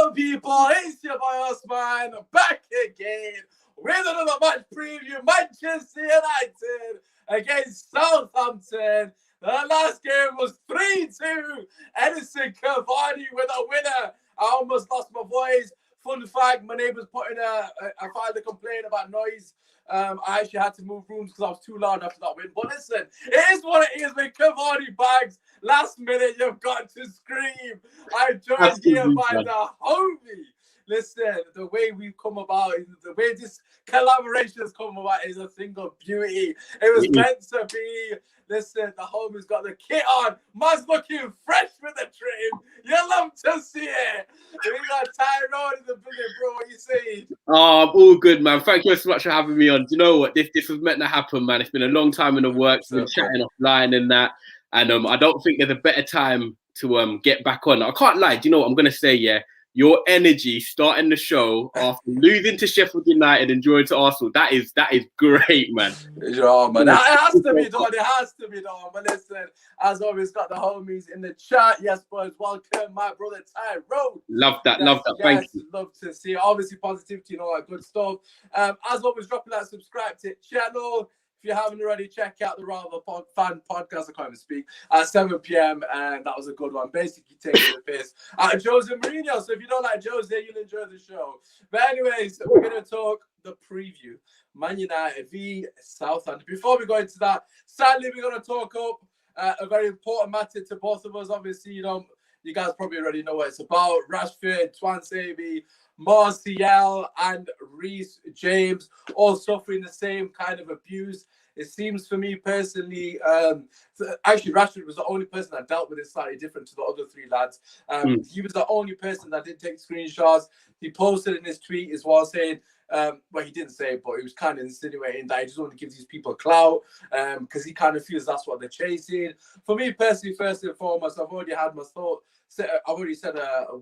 Hello, people. It's your boy Usmaan back again with another match preview. Manchester United against Southampton. The last game was 3-2. Edison Cavani with a winner. I almost lost my voice. Fun fact, my neighbour's putting I filed a complaint about noise. I actually had to move rooms because I was too loud after that win. But listen, it is what it is with Cavani bags. Last minute, you've got to scream. I'm joined here by the homie. Listen, the way we've come about, the way this collaboration has come about is a thing of beauty. It was meant to be. Listen, the homie's got the kit on. Man's looking fresh with the trim. You love to see it. We got Tyrone in the building, bro. What you saying? Oh, all good, man. Thank you so much for having me on. Do you know what? This was meant to happen, man. It's been a long time in the works. We've been chatting offline and that. And I don't think there's a better time to get back on. I can't lie. Do you know what I'm going to say? Yeah. Your energy starting the show after losing to Sheffield United and drawing to Arsenal, that is great, man. Yeah, man. It has to be done. It has to be done. But listen, as always, got the homies in the chat. Yes, boys. Welcome, my brother Tyrone. Love that. Yes, love that. Thank you. Love to see it. Obviously, positivity and all that good stuff. As always, drop that subscribe to the channel. If you haven't already, check out the Rather Fan podcast. I can't even speak at 7 p.m. and that was a good one. Basically, taking the piss at Jose Mourinho. So if you don't like Jose, you'll enjoy the show. But anyways, we're gonna talk the preview: Man United v Southampton. Before we go into that, sadly, we're gonna talk up a very important matter to both of us. Obviously, you guys probably already know what it's about. Rashford, Twan Martial and Reece James all suffering the same kind of abuse. It seems for me personally, actually Rashford was the only person that dealt with it slightly different to the other three lads. He was the only person that did take screenshots. He posted in his tweet as well saying, well, he didn't say it, but he was kind of insinuating that he just wanted to give these people clout because he kind of feels that's what they're chasing. For me personally, first and foremost, I've already had my thought. I've already said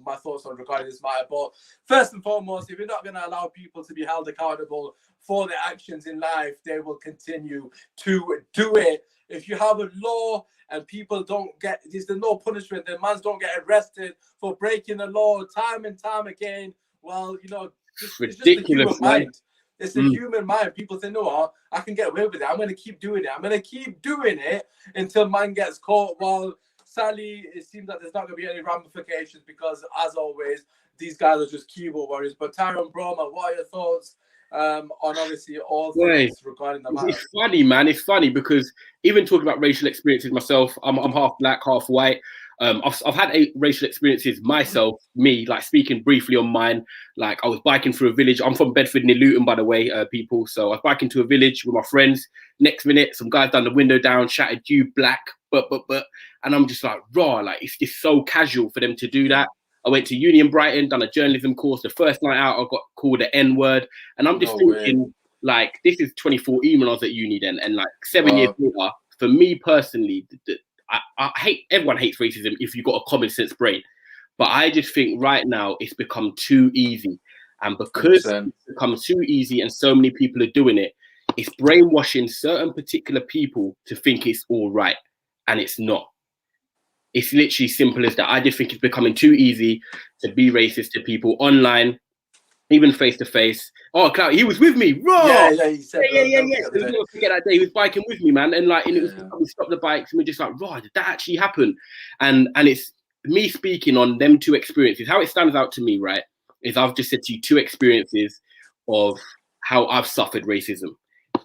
my thoughts on regarding this matter, but first and foremost, if you're not going to allow people to be held accountable for their actions in life, they will continue to do it. If you have a law and people don't get, there's no punishment, the mans don't get arrested for breaking the law time and time again, well, it's ridiculous, just a human mind. It's a human mind. People say, no, I can get away with it. I'm going to keep doing it. I'm going to keep doing it until man gets caught. Well, sadly, it seems that there's not going to be any ramifications because, as always, these guys are just keyboard warriors. But Tyrone, Broma, what are your thoughts on obviously all things regarding the matter? It's funny, man. It's funny because even talking about racial experiences myself, I'm half black, half white. I've had racial experiences myself, like speaking briefly on mine. Like I was biking through a village. I'm from Bedford near Luton, by the way, people. So I was biking to a village with my friends. Next minute, some guys done the window down, shouted, "You black," but. And I'm just like, raw, like it's just so casual for them to do that. I went to uni in Brighton, done a journalism course. The first night out, I got called the N-word. And I'm just thinking, like, this is 2014 when I was at uni then. And like 7 years later, for me personally, I hate, everyone hates racism if you've got a common sense brain. But I just think right now it's become too easy. And because it's become too easy and so many people are doing it, it's brainwashing certain particular people to think it's all right. And it's not. It's literally simple as that. I just think it's becoming too easy to be racist to people online, even face to face. Oh, Clout, he was with me. Raw. Yeah. He said, yeah. So you never forget that day. He was biking with me, man. And like, we stopped the bikes and we're just like, raw, did that actually happen? And it's me speaking on them two experiences. How it stands out to me, right, is I've just said to you two experiences of how I've suffered racism.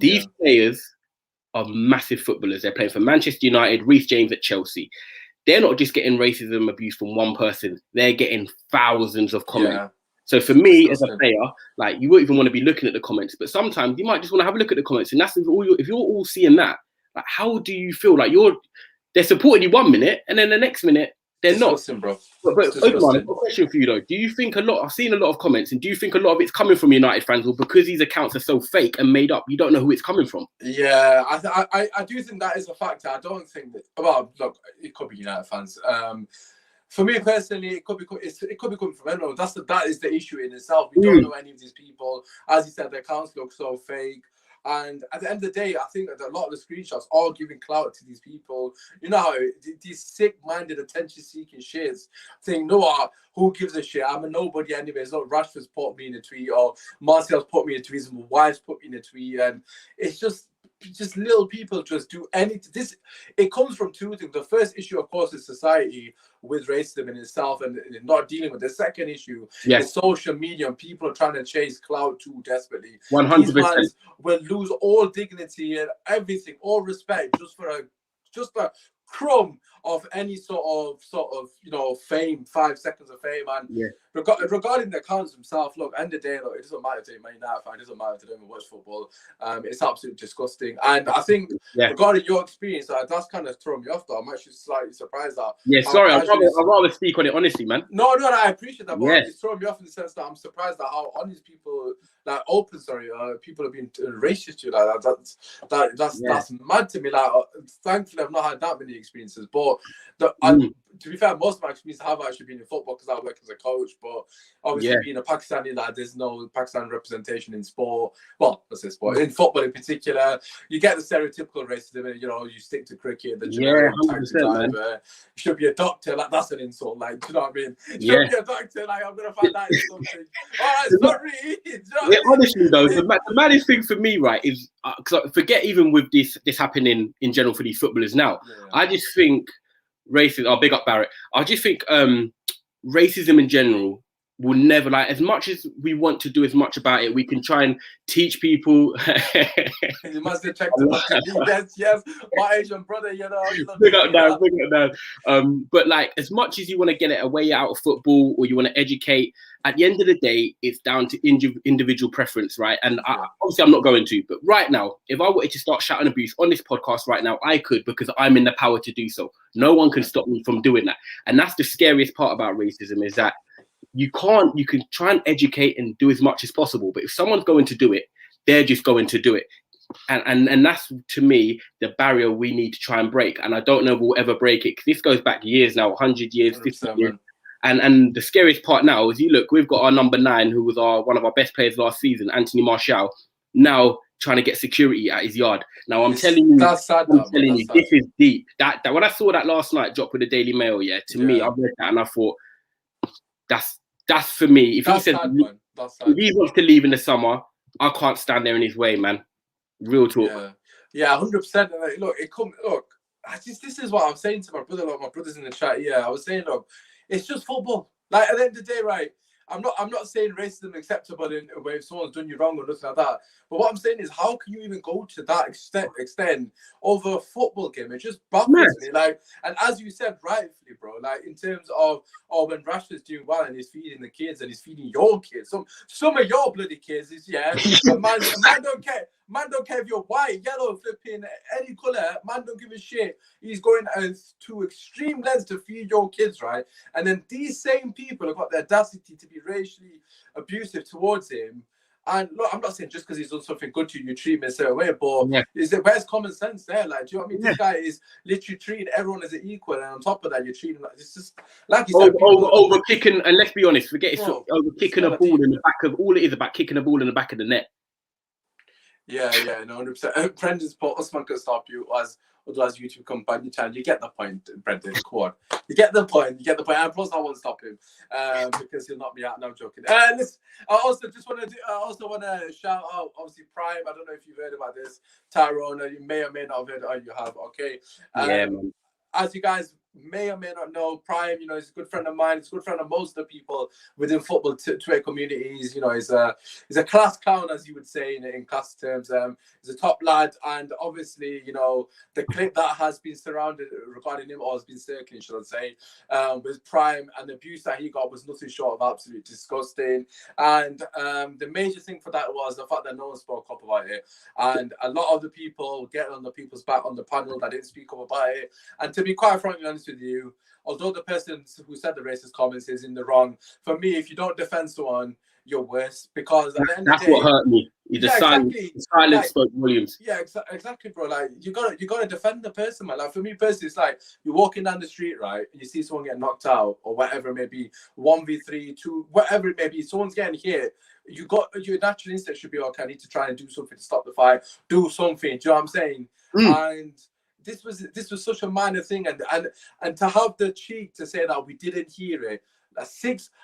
These players are massive footballers. They're playing for Manchester United, Reece James at Chelsea. They're not just getting racism abuse from one person. They're getting thousands of comments. Yeah. So for me as a player, like you won't even want to be looking at the comments, but sometimes you might just want to have a look at the comments. And that's if you're all seeing that, like how do you feel? Like they're supporting you 1 minute and then the next minute they're not. Bro. But Usmaan, I've got a question for you though. Do you think I've seen a lot of comments, and do you think a lot of it's coming from United fans, or because these accounts are so fake and made up, you don't know who it's coming from? Yeah, I do think that is a factor. I don't think that. Well, look, it could be United fans. For me personally, it could be coming from anyone. That is the issue in itself. We don't know any of these people. As you said, the accounts look so fake. And at the end of the day, I think that a lot of the screenshots are giving clout to these people. You know how these sick-minded, attention-seeking shits think, no, who gives a shit? I'm a nobody anyway. It's not Rashford's put me in a tweet, or Martial's put me in a tweet, my wife's put me in a tweet, and it's just little people just do anything. It comes from two things. The first issue, of course, is society with racism in itself and not dealing with. The second issue is social media, and people are trying to chase clout too desperately. 100%. These men will lose all dignity and everything, all respect, just for a crumb of any sort of fame, 5 seconds of fame. And regarding the accounts themselves, look, end of the day, look, it doesn't matter to Man United fan, it doesn't matter to them who watch football. It's absolutely disgusting. And I think regarding your experience, that's kind of thrown me off though. I'm actually slightly surprised that. Sorry, I'd rather speak on it honestly, man. No, I appreciate that, but it's thrown me off in the sense that I'm surprised at how honest people, people have been racist to you like that. That's mad to me. Like, thankfully, I've not had that many experiences, but to be fair, most of my experiences have actually been in football because I work as a coach. But obviously, being a Pakistani, there's no Pakistan representation in sport. Well, let's say sport. In football, in particular, you get the stereotypical racism. And, you stick to cricket, the generic taxi driver. You should be a doctor. Like, that's an insult. Like, do you know what I mean? You should be a doctor. Like, I'm gonna find that insulting. All right, sorry. Honestly, though, the maddest thing for me, right, is because forget even with this happening in general for these footballers now. I just think racism. I'll big up Barrett. I just think racism in general will never, like, as much as we want to do as much about it, we can try and teach people. You must have checked it. Yes, my Asian brother, Big up down. But like, as much as you want to get it away out of football or you want to educate, at the end of the day, it's down to individual preference, right? And obviously, I'm not going to. But right now, if I wanted to start shouting abuse on this podcast right now, I could, because I'm in the power to do so. No one can stop me from doing that. And that's the scariest part about racism, is that you can try and educate and do as much as possible, but if someone's going to do it, they're just going to do it. And that's, to me, the barrier we need to try and break. And I don't know if we'll ever break it, because this goes back years now, 100 years, 50 years. And the scariest part now is, you look, we've got our number 9, who was one of our best players last season, Anthony Martial, now trying to get security at his yard. Now, I'm telling you, this is deep. That when I saw that last night drop with the Daily Mail, to me, I read that and I thought, that's for me. If he said if he wants to leave in the summer, I can't stand there in his way, man. Real talk. Yeah, 100%. Look, this is what I'm saying to my brother. Like, my brother's in the chat. I was saying, look, it's just football. Like, at the end of the day, right? I'm not saying racism acceptable in where if someone's done you wrong or nothing like that. But what I'm saying is, how can you even go to that extent over a football game? It just baffles me. Like, and as you said rightfully, bro, like, in terms of when Rashford's doing well and he's feeding the kids and he's feeding your kids, some of your bloody kids is man don't care. Man don't care if you're white, yellow, flipping, any colour. Man don't give a shit. He's going to extreme lengths to feed your kids, right? And then these same people have got the audacity to be racially abusive towards him. And look, I'm not saying just because he's done something good to you, you treat him a certain way, but where's common sense there? Like, do you know what I mean? This guy is literally treating everyone as an equal, and on top of that, you're treating him like, it's just like you said, over kicking. And let's be honest, forget it's over kicking a ball in the back of, all it is about kicking a ball in the back of the net. No, 100%. Brendan's put, Usmaan can stop you as YouTube companion channel. You get the point, Brendan. Come on. You get the point. And plus, I won't stop him because he'll knock me out. No, I'm joking. Listen, I also want to shout out, obviously, Prime. I don't know if you've heard about this. Tyrone, you may or may not have heard. Oh, you have. Okay. Man. As you guys may or may not know, Prime, he's a good friend of mine. He's a good friend of most of the people within football Twitter communities. He's a class clown, as you would say in class terms. He's a top lad, and obviously, the clip that has been surrounded regarding him, or has been circling, should I say, with Prime, and the abuse that he got was nothing short of absolutely disgusting. And the major thing for that was the fact that no one spoke up about it, and a lot of the people getting on the people's back on the panel that didn't speak up about it. And to be quite frankly honest with you, although the person who said the racist comments is in the wrong, for me, if you don't defend someone, you're worse. Because at the end That's of the day, what hurt me. The silence, exactly. the silence Like, spoke volumes. yeah, exactly, bro. Like you gotta defend the person, man. Like for me personally, it's like you're walking down the street, right? And you see someone get knocked out or whatever it may be, 1v3, 2, whatever it may be, someone's getting hit. Your natural instinct should be, okay, I need to try and do something to stop the fight, do something. Do you know what I'm saying? And this was such a minor thing, and to have the cheek to say that we didn't hear it.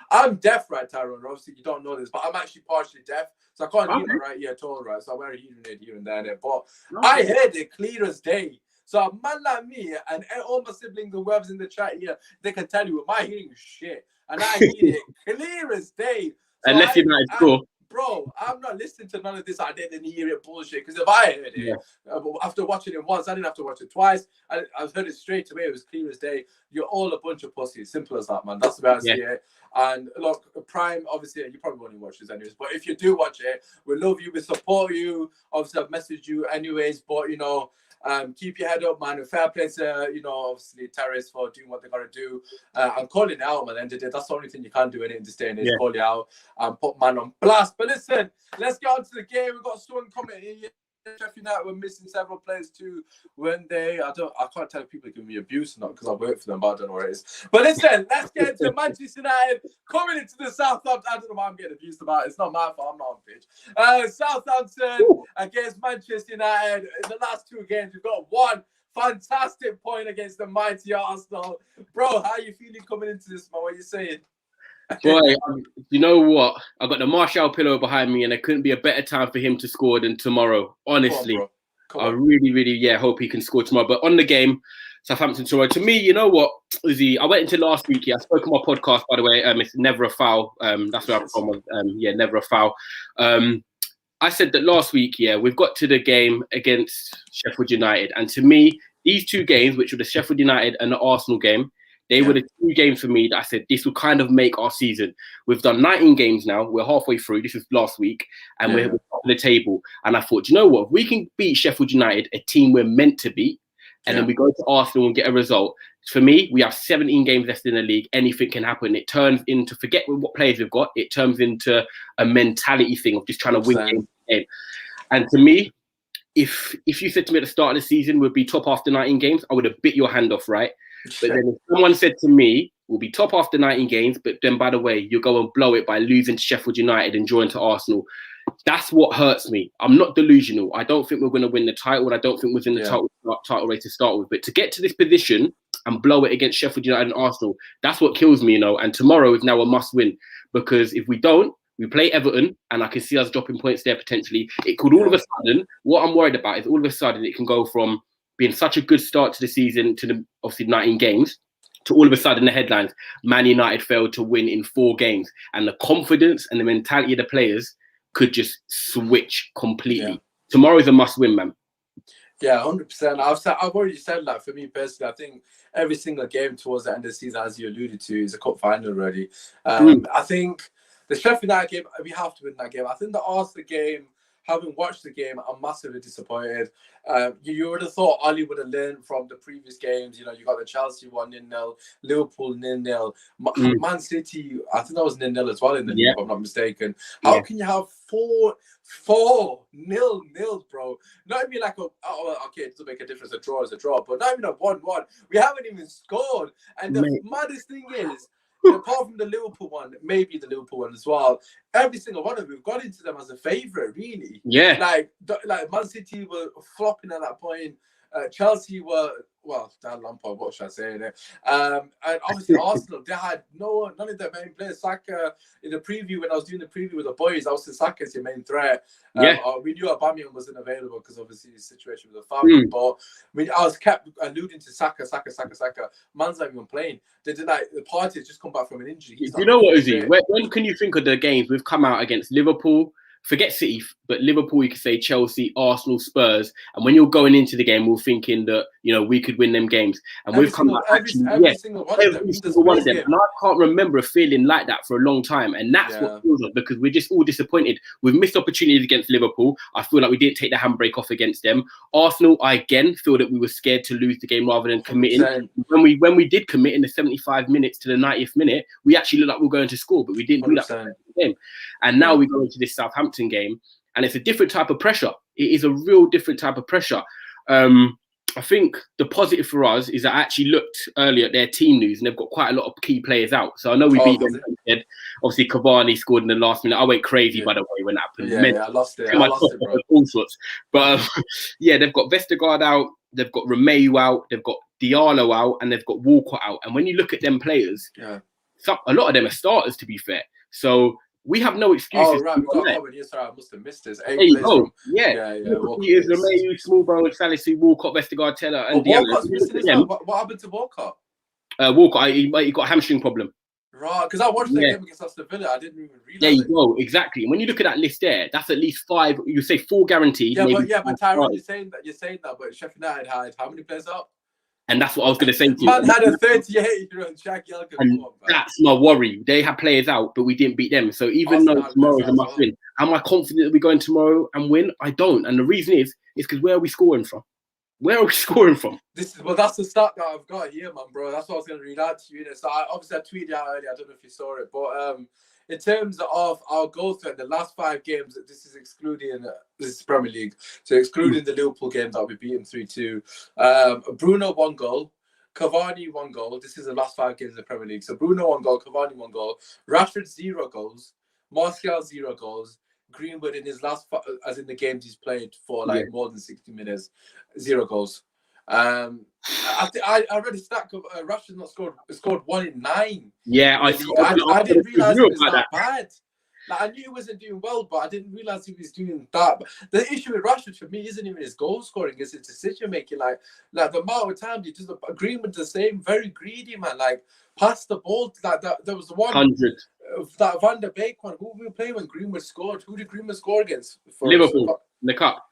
I'm deaf, right, Tyrone? Obviously, you don't know this, but I'm actually partially deaf, so I can't hear my right ear at all, right? So I wear a hearing aid here and there. But I heard it clear as day. So a man like me and all my siblings and whoever's in the chat here, they can tell you my hearing is shit, and I hear it clear as day. So Unless United score. Bro, I'm not listening to none of this. I didn't hear it bullshit. Because if I heard it, after watching it once, I didn't have to watch it twice. I heard it straight away. It was clear as day. You're all a bunch of pussies. Simple as that, man. That's the way I see it. And look, Prime, obviously, you probably won't watch this anyways. But if you do watch it, we love you. We support you. Obviously, I've messaged you anyways. But, you know, keep your head up, man. Fair play to, you know, obviously Terrace for doing what they got to do. I'm calling it out, man. At the end of the day, that's the only thing you can do in this day and age. Call you out and put man on blast. But listen, let's get on to the game. We've got someone coming in. Sheffield United were missing several players too when they. I can't tell if people are giving me abuse or not because I work for them, but I don't know what it is. But listen, let's get into Manchester United coming into the Southampton. I don't know why I'm getting abused about it. It's not my fault. I'm not on pitch. Southampton against Manchester United. In the last 2 games, we've got one fantastic point against the mighty Arsenal. Bro, how are you feeling coming into this, man? What are you saying? Boy, you know what? I got the Martial pillow behind me, and there couldn't be a better time for him to score than tomorrow. Honestly, Come on. I really, hope he can score tomorrow. But on the game, Southampton tomorrow. To me, you know what, Uzi? I went into last week. I spoke on my podcast, by the way. It's Never a Foul. That's where I'm from. Never a Foul. I said that last week. We've got to the game against Sheffield United, and to me, these 2 games, which were the Sheffield United and the Arsenal game. They were the 2 games for me that I said this will kind of make our season. We've done 19 games now. We're halfway through. This was last week. And we're top of the table. And I thought, you know what? If we can beat Sheffield United, a team we're meant to beat, and then we go to Arsenal and get a result. For me, we have 17 games left in the league. Anything can happen. It turns into, forget what players we've got, it turns into a mentality thing of just trying to win games. And to me, if you said to me at the start of the season we'd be top after 19 games, I would have bit your hand off, right? But then if someone said to me, we'll be top after 19 games, but then, by the way, you'll go and blow it by losing to Sheffield United and drawing to Arsenal. That's what hurts me. I'm not delusional. I don't think we're going to win the title. I don't think we're in the title race to start with. But to get to this position and blow it against Sheffield United and Arsenal, that's what kills me, you know. And tomorrow is now a must-win. Because if we don't, we play Everton, and I can see us dropping points there potentially. It could all of a sudden, what I'm worried about is all of a sudden it can go from being such a good start to the season, to the obviously 19 games, to all of a sudden the headlines, Man United failed to win in 4 games. And the confidence and the mentality of the players could just switch completely. Yeah. Tomorrow is a must-win, man. Yeah, 100%. I've already said that. For me personally, I think every single game towards the end of the season, as you alluded to, is a cup final already. I think the Sheffield United game, we have to win that game. I think the Arsenal game, having watched the game, I'm massively disappointed. You would have thought Oli would have learned from the previous games. You know, you got the Chelsea 1-0, Liverpool 0-0, Man City, I think that was 0-0 as well in the league, if I'm not mistaken. How can you have 4-0, bro? Not even like okay, it doesn't make a difference. A draw is a draw, but not even a 1-1. We haven't even scored. And the maddest thing is, apart from the Liverpool one, maybe the Liverpool one as well, every single one of them, we've got into them as a favourite, really. Yeah. Like Man City were flopping at that point. Chelsea were, well, Dan Lampard, what should I say there? And obviously Arsenal, they had none of their main players. Saka, in the preview, when I was doing the preview with the boys, I was saying Saka is your main threat. We knew Aubameyang wasn't available because obviously his situation with the family. But I was kept alluding to Saka. Man's not even playing. They did like the party has just come back from an injury. You know what, Uzi? When can you think of the games we've come out against Liverpool? Forget City, but Liverpool, you could say Chelsea, Arsenal, Spurs. And when you're going into the game, we're thinking that, we could win them games. And Every we've come single, out every, actually, every single one of them. every single one of them. And I can't remember a feeling like that for a long time. And that's what feels us, because we're just all disappointed. We've missed opportunities against Liverpool. I feel like we didn't take the handbrake off against them. Arsenal, I again feel that we were scared to lose the game rather than committing. 100%. When we did commit in the 75 minutes to the 90th minute, we actually looked like we were going to score, but we didn't do that for the game. And now we go into this Southampton game, and it's a different type of pressure. It is a real different type of pressure. I think the positive for us is I actually looked earlier at their team news, and they've got quite a lot of key players out. So I know we beat them. Obviously, Cavani scored in the last minute. I went crazy, by the way, when that happened. I lost it. I lost it, bro. All sorts. But they've got Vestergaard out. They've got Romeu out. They've got Diallo out, and they've got Walcott out. And when you look at them players, a lot of them are starters, to be fair. So we have no excuses. Oh, right. Sorry, I must have missed this. There you go. Romeu, Smallbone, Salisu, Walcott, Vestergaard, Teller, and Walcott's missing as well. What happened to Walcott? Walcott, he got a hamstring problem. Right, because I watched the game against Aston Villa. I didn't even realize. There you go, exactly. And when you look at that list there, that's at least 5. You say 4 guaranteed. But Tyrone, you're saying that. But Sheffield United had how many players out? And that's what I was going to say to you. Man had a 38-year-old Jack Yelkin. And that's my worry. They had players out, but we didn't beat them. So even though tomorrow is a must win, am I confident that we go in tomorrow and win? I don't. And the reason is because where are we scoring from? Where are we scoring from? That's the stat that I've got here, man, bro. That's what I was going to read out to you. So I tweeted out earlier. I don't know if you saw it, but in terms of our goal threat, the last 5 games, this is excluding this is Premier League, so excluding the Liverpool game that we beat him 3-2. Bruno 1 goal, Cavani 1 goal. This is the last 5 games of the Premier League. So Bruno 1 goal, Cavani 1 goal, Rashford 0 goals, Martial 0 goals. Greenwood in his last, as in the games he's played for more than 60 minutes, 0 goals. I read a stat of Rashford not scored 1 in 9. Yeah, I didn't realize it was that bad. Like, I knew he wasn't doing well, but I didn't realize he was doing that. The issue with Rashford for me isn't even his goal scoring; it's his decision making. Like the amount of times he does Greenwood the same, very greedy man. Like pass the ball. Like that, there was the 100. That Van der Beek one. Who we play when Greenwood scored? Who did Greenwood score against? Liverpool in the cup.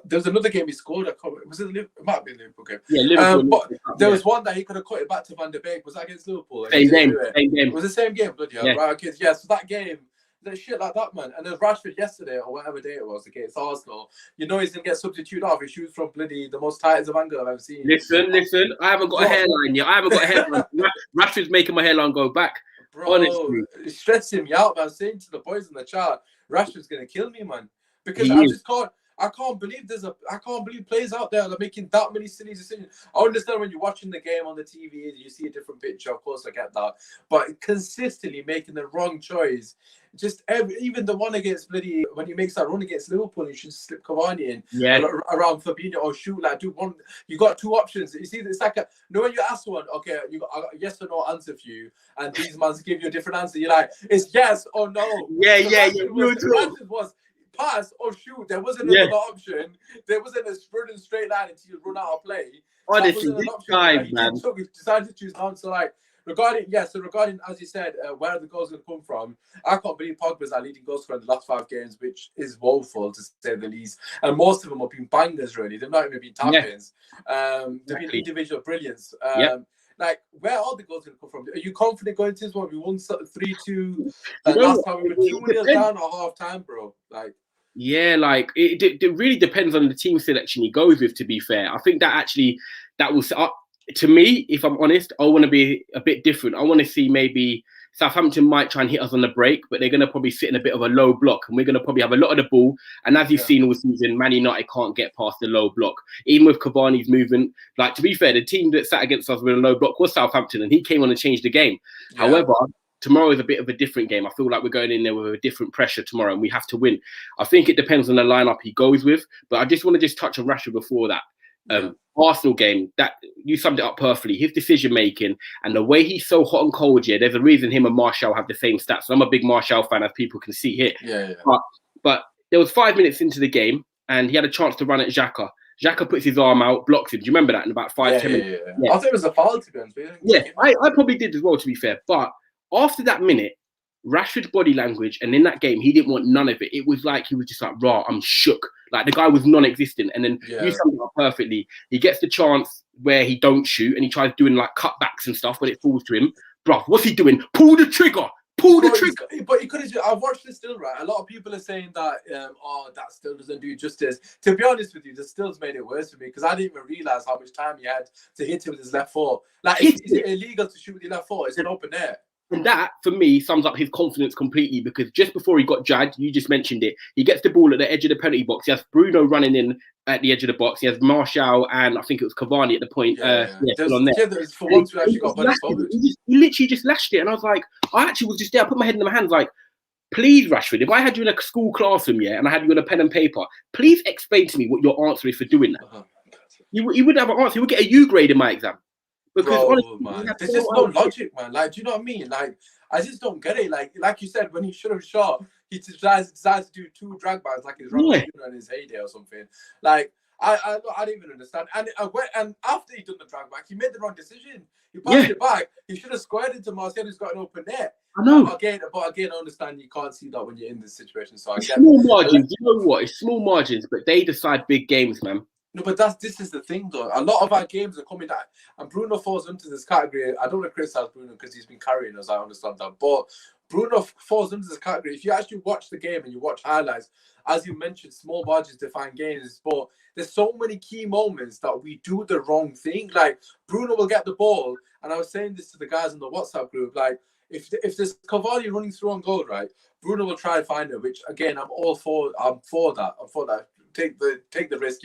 There was another game he scored. Was it Liverpool? It might be a Liverpool game. Yeah, Liverpool. But there was one that he could have cut it back to Van der Beek. Was that against Liverpool? Same game. It was the same game. Bloody hell. Right, okay. Yeah, so that game, there's shit like that, man. And then Rashford yesterday, or whatever day it was, against Arsenal, he's going to get substituted off. He shoots from bloody the most tightest of angle I've ever seen. Listen. I haven't got a hairline yet. Rashford's making my hairline go back. Bro, honestly, it's stressing me out, man. I'm saying to the boys in the chat, Rashford's going to kill me, man. Because I can't believe players out there are making that many silly decisions. I understand when you're watching the game on the TV, you see a different picture. Of course, I get that. But consistently making the wrong choice. Just even the one against bloody when he makes that run against Liverpool, you should slip Cavani in around Fabinho or shoot like do one. You got 2 options. You see, it's like when you ask one, okay, I got a yes or no answer for you, and these man give you a different answer. You're like, it's yes or no. The was pass or shoot. There wasn't another option. There wasn't a sprint straight line until you run out of play. Honestly, this guy, man. He decided to choose none. So regarding, as you said, where are the goals going to come from? I can't believe Pogba's our leading goal scorer in the last 5 games, which is woeful to say the least. And most of them have been bangers, really. They've not even been tap-ins. They've been individual brilliance. Like, where are the goals going to come from? Are you confident going to this one? We won 3-2. Last time we were 2-0 down at half time, bro. Yeah, it really depends on the team selection he goes with, to be fair. I think that will set up. To me, if I'm honest, I want to be a bit different. I want to see maybe Southampton might try and hit us on the break, but they're going to probably sit in a bit of a low block, and we're going to probably have a lot of the ball. And as you've seen all season, Man United can't get past the low block. Even with Cavani's movement, to be fair, the team that sat against us with a low block was Southampton, and he came on and changed the game. Yeah. However, tomorrow is a bit of a different game. I feel like we're going in there with a different pressure tomorrow, and we have to win. I think it depends on the lineup he goes with, but I just want to touch on Rashford before that. Arsenal game, that you summed it up perfectly. His decision making and the way he's so hot and cold. Yeah, there's a reason him and Martial have the same stats. So I'm a big Martial fan, as people can see here. Yeah. But there was 5 minutes into the game, and he had a chance to run at Xhaka. Xhaka puts his arm out, blocks him. Do you remember that? In about 5-10 minutes. I thought it was a foul, to be honest. I probably did as well, to be fair. But after that minute, Rashford's body language, and in that game, he didn't want none of it. It was like he was just like, "Rah, I'm shook." Like the guy was non-existent. And then you summed it up perfectly. He gets the chance where he don't shoot, and he tries doing like cutbacks and stuff, but it falls to him. Bruv, what's he doing? Pull the trigger. Pull the trigger. But he could have. I've watched the still, right? A lot of people are saying that, that still doesn't do justice. To be honest with you, the stills made it worse for me because I didn't even realize how much time he had to hit him with his left foot. Like, is it illegal to shoot with your left foot? It's an open air. And that, for me, sums up his confidence completely because just before he got jagged, you just mentioned it, he gets the ball at the edge of the penalty box. He has Bruno running in at the edge of the box. He has Martial and I think it was Cavani at the point. Still on there. For once we actually got he literally just lashed it. And I was like, I actually was just there. I put my head in my hands like, please, Rashford, if I had you in a school classroom, and I had you on a pen and paper, please explain to me what your answer is for doing that. You wouldn't have an answer. You would get a U grade in my exam. Because honestly, man, there's just no logic, man. Like, do you know what I mean? Like, I just don't get it. Like you said, when he should have shot, he decides to do 2 drag bars like he's running in his heyday or something. Like, I don't even understand. And after he done the drag back, he made the wrong decision. He passed it back. He should have squared into Martial, who's got an open net. I know. But again, I understand you can't see that when you're in this situation. So I get small margins. You know what? It's small margins, but they decide big games, man. No, but this is the thing, though. A lot of our games are coming down, and Bruno falls into this category. I don't want to criticize Bruno because he's been carrying us. I understand that, but Bruno falls into this category. If you actually watch the game and you watch highlights, as you mentioned, small margins define games. But there's so many key moments that we do the wrong thing. Like Bruno will get the ball, and I was saying this to the guys in the WhatsApp group. Like if there's Cavani running through on goal, right, Bruno will try and find it. Which again, I'm for that. Take the risk,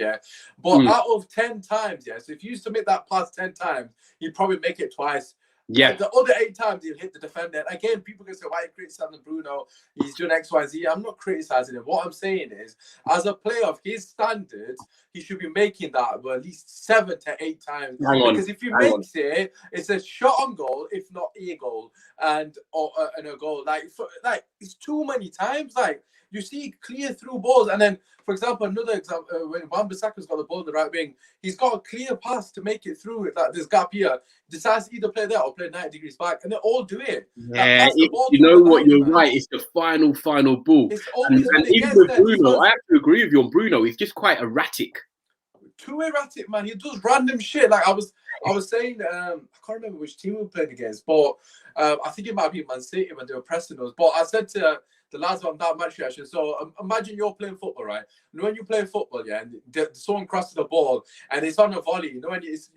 but out of 10 times, so if you used to make that pass 10 times, you'd probably make it twice. And the other 8 times he'll hit the defender. Again, people can say, why are you criticizing Bruno? He's doing X, Y, Z. I'm not criticizing him. What I'm saying is, as a player of his standards, he should be making that at least 7 to 8 times. Because if he makes it, it's a shot on goal, if not a goal, and a goal. Like it's too many times. Like you see clear through balls, and then, for example, another example, when Wan-Bissaka's got the ball in the right wing, he's got a clear pass to make it through this gap here. Decides to either play there or play 90 degrees back, and they all do it. Yeah, you know what? You're right. It's the final ball. And even with Bruno, I have to agree with you on Bruno. He's just quite erratic. Too erratic, man. He does random shit. Like I was saying, I can't remember which team we were playing against, but I think it might be Man City when they were pressing us. But I said to the lads on that match reaction. So imagine you're playing football, right? And when you play football, and someone crosses the ball and it's on a volley, when it's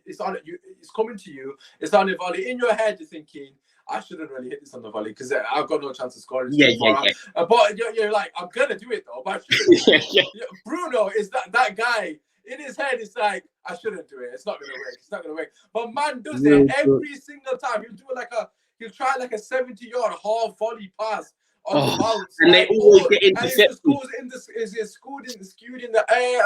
coming to you, it's on a volley. In your head, you're thinking, I shouldn't really hit this on the volley because I've got no chance of scoring. But you're like, I'm gonna do it though. But I shouldn't. Bruno is that guy. In his head, it's like, I shouldn't do it. It's not gonna work. But man does it every single time. He'll try like a 70-yard half volley pass on the bounce. And they always get intercepted. And it's skewed in the air.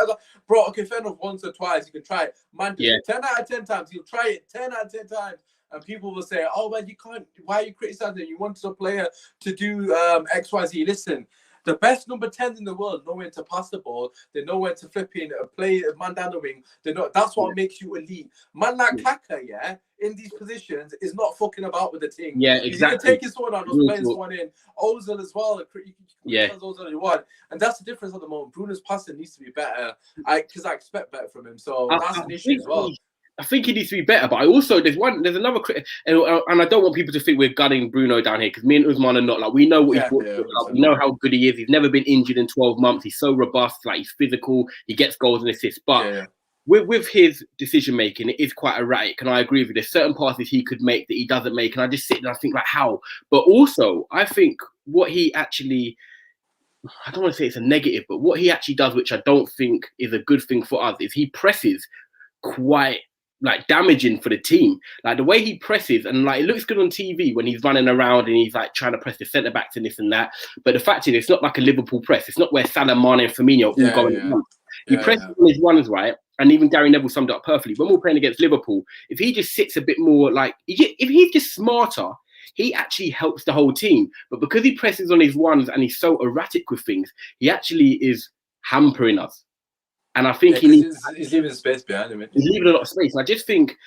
Bro, okay, fair enough, once or twice, you can try it. Man, 10 out of 10 times, he'll try it 10 out of 10 times. And people will say, oh, man, you can't, why are you criticizing? You wanted a player to do X, Y, Z. Listen, the best number 10s in the world know when to pass the ball. They know when to flip in, play a man down the wing. They know that's what makes you elite. Man like Kaka, in these positions is not fucking about with the team. Yeah, exactly. You can take his one on, play his one in. Ozil as well. Ozil you want. And that's the difference at the moment. Bruno's passing needs to be better. Because I expect better from him. So that's an issue as well. I think he needs to be better, but there's another critic, and I don't want people to think we're gunning Bruno down here because me and Usmaan are not. Like, we know what he's brought. We know how good he is. He's never been injured in 12 months. He's so robust. Like, he's physical. He gets goals and assists. But with his decision making, it is quite erratic. And I agree with you. There's certain passes he could make that he doesn't make, and I just sit there and I think like how. But also, I think what he actually, I don't want to say it's a negative, but what he actually does, which I don't think is a good thing for us, is he presses quite like damaging for the team. Like the way he presses, and like it looks good on TV when he's running around and he's like trying to press the centre backs and this and that. But the fact is, it's not like a Liverpool press. It's not where Salah, Mane, and Firmino all going at once. He presses on his runs, right? And even Gary Neville summed it up perfectly. When we're playing against Liverpool, if he just sits a bit more like, if he's just smarter, he actually helps the whole team. But because he presses on his runs and he's so erratic with things, he actually is hampering us. And I think he's leaving space behind him. He's leaving a lot of space. And I just think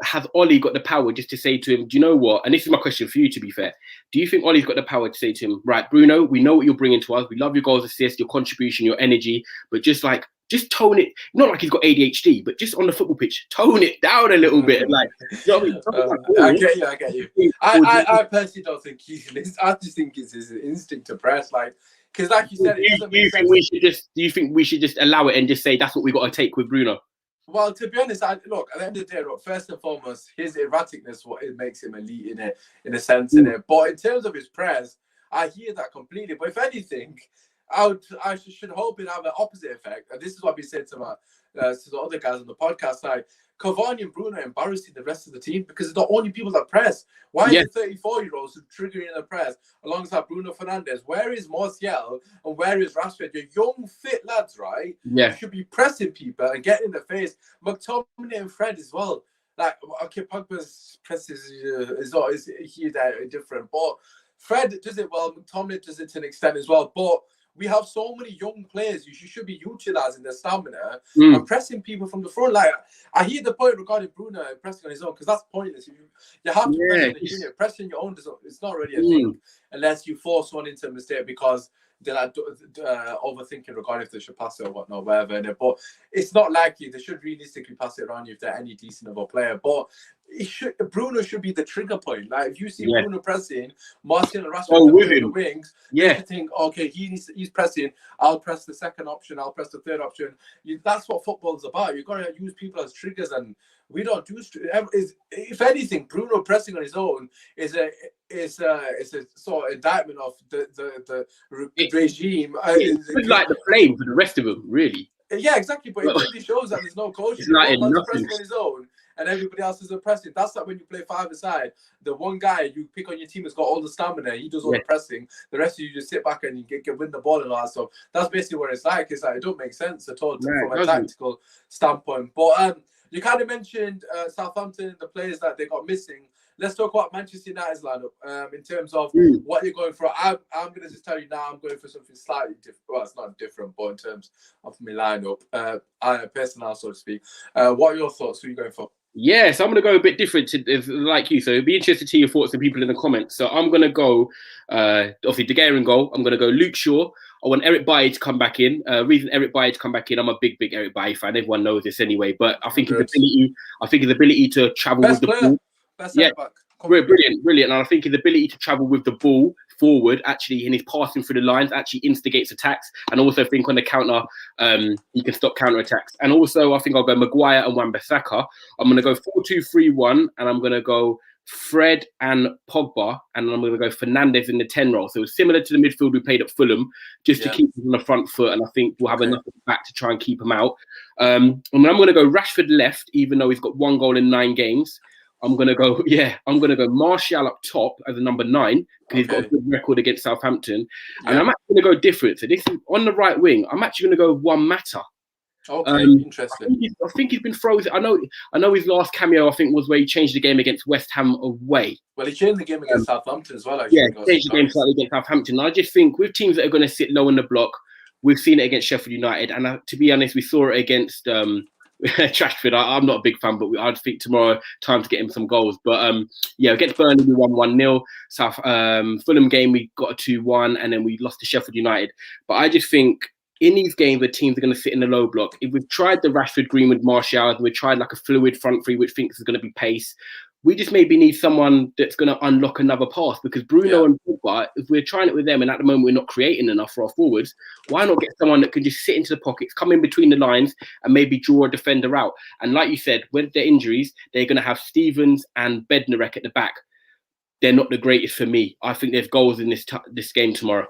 has Ollie got the power just to say to him, do you know what? And this is my question for you, to be fair. Do you think Ollie's got the power to say to him, right, Bruno, we know what you're bringing to us. We love your goals, assists, your contribution, your energy, but just tone it. Not like he's got ADHD, but just on the football pitch, tone it down a little bit. Like, you know what I mean? I get you. I personally don't think I just think it's his instinct to press. Like, because like you said, do you think we should just allow it and just say that's what we got to take with Bruno? Well, to be honest, look, at the end of the day, look, first and foremost, his erraticness, what it makes him elite in a sense, in it. But in terms of his press, I hear that completely. But if anything, I should hope it have an opposite effect. And this is what we said to the other guys on the podcast. Like, Cavani and Bruno are embarrassing the rest of the team because they're the only people that press. Why are the 34-year-olds triggering the press alongside Bruno Fernandes? Where is Martial and where is Rashford? You're young, fit lads, right? Yeah. You should be pressing people and getting in the face. McTominay and Fred as well. Like, okay, Pogba's press is different, but Fred does it well. McTominay does it to an extent as well, but we have so many young players. You should be utilizing their stamina and pressing people from the front. Like, I hear the point regarding Bruno pressing on his own because that's pointless. You have to press on the unit. Pressing your own, it's not really a thing unless you force one into a mistake because they're like overthinking regarding if they should pass it or whatnot, whatever. But it's not likely. They should realistically pass it around you if they're any decent of a player. But Bruno should be the trigger point. Like, if you see Bruno pressing, Martial and Rashford with the wings, you think, okay, he's pressing. I'll press the second option. I'll press the third option. That's what football's about. You've got to use people as triggers, and we don't do. If anything, Bruno pressing on his own is a sort of indictment of the regime. It's like the flame for the rest of them, really. Yeah, exactly. But it really shows that there's no coaching. One's pressing on his own, and everybody else is pressing. That's like when you play five-a-side. The one guy you pick on your team has got all the stamina. He does all the pressing. The rest of you just sit back and you can win the ball and all that stuff. That's basically what it's like. It's like it don't make sense at all from a tactical standpoint. But you kind of mentioned Southampton, the players that they got missing. Let's talk about Manchester United's lineup in terms of what you're going for. I'm going to just tell you now, I'm going for something slightly different. Well, it's not different, but in terms of my lineup, personnel, so to speak. What are your thoughts? Who are you going for? Yeah, so I'm going to go a bit different like you. So it'd be interested to hear your thoughts and people in the comments. So I'm going to go, obviously, De Gea in goal. I'm going to go Luke Shaw. I want Eric Bailly to come back in. Reason Eric Bailly to come back in, I'm a big Eric Bailly fan. Everyone knows this anyway. But I think his ability to travel with the ball. Brilliant. And I think his ability to travel with the ball forward, actually, in his passing through the lines, actually instigates attacks. And also think on the counter, he can stop counter attacks. And also, I think I'll go Maguire and Wan-Bissaka. I'm going to go 4-2-3-1, and I'm going to go Fred and Pogba, and I'm going to go Fernandes in the 10 role. So it's similar to the midfield we played at Fulham, just to keep him on the front foot. And I think we'll have enough back to try and keep him out. And then I'm going to go Rashford left, even though he's got 1 goal in 9 games. I'm gonna go Martial up top as a number 9 because he's got a good record against Southampton, and I'm actually gonna go different. So this is on the right wing. I'm actually gonna go Juan Mata. Okay, interesting. I think he's been frozen. I know his last cameo I think was where he changed the game against West Ham away. Well, he changed the game against Southampton as well. He changed the game slightly against Southampton. I just think with teams that are going to sit low on the block, we've seen it against Sheffield United, and to be honest, we saw it against Trashford. I'm not a big fan, but I'd think tomorrow time to get him some goals. But against Burnley we won 1-0. Fulham game we got a 2-1, and then we lost to Sheffield United. But I just think in these games where teams are going to sit in the low block, if we've tried the Rashford Greenwood Martial and we've tried like a fluid front three which thinks is going to be pace, we just maybe need someone that's going to unlock another pass, because Bruno and Pogba, if we're trying it with them and at the moment we're not creating enough for our forwards, why not get someone that can just sit into the pockets, come in between the lines and maybe draw a defender out? And like you said, with their injuries, they're going to have Stevens and Bednarek at the back. They're not the greatest for me. I think there's goals in this game tomorrow.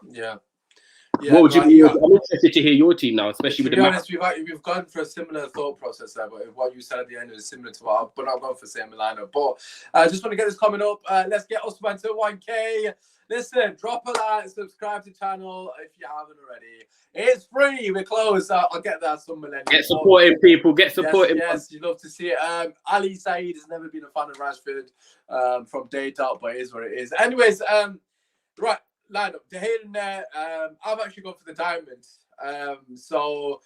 I'm interested to hear your team now, especially with the honest, we've gone for a similar thought process there, but what you said at the end is similar to what I've not gone for the same lineup. But I just want to get this coming up. Let's get Usmaan to 1K. Listen, drop a like, subscribe to the channel if you haven't already. It's free. We're close. I'll get that some millennium. Get supporting people. Get supporting. Yes, you love to see it. Ali Saeed has never been a fan of Rashford from day dot, but it is what it is. Anyways, right. Lineup, De Gea in there. I've actually gone for the diamond. So